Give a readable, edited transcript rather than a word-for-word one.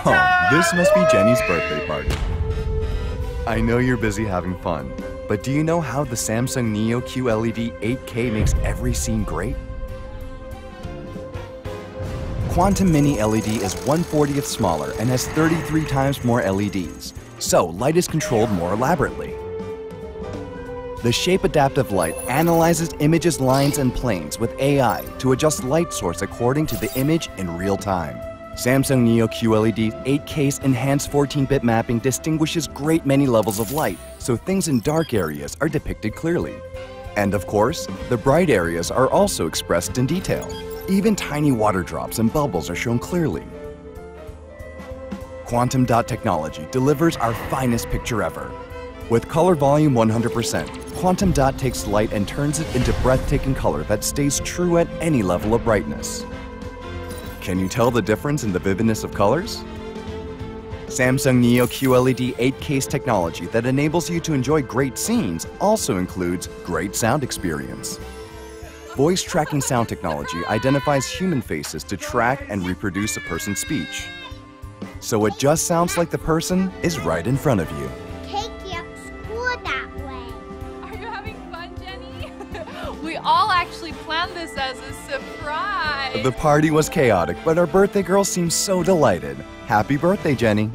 Oh, this must be Jenny's birthday party. I know you're busy having fun, but do you know how the Samsung Neo QLED 8K makes every scene great? Quantum Mini LED is 1/40th smaller and has 33 times more LEDs, so light is controlled more elaborately. The Shape Adaptive Light analyzes images, lines, and planes with AI to adjust light source according to the image in real time. Samsung Neo QLED 8K's enhanced 14-bit mapping distinguishes great many levels of light, so things in dark areas are depicted clearly. And of course, the bright areas are also expressed in detail. Even tiny water drops and bubbles are shown clearly. Quantum dot technology delivers our finest picture ever. With color volume 100%, Quantum dot takes light and turns it into breathtaking color that stays true at any level of brightness. Can you tell the difference in the vividness of colors? Samsung Neo QLED 8K's technology that enables you to enjoy great scenes also includes great sound experience. Voice tracking sound technology identifies human faces to track and reproduce a person's speech. So it just sounds like the person is right in front of you. We all actually planned this as a surprise. The party was chaotic, but our birthday girl seems so delighted. Happy birthday, Jenny.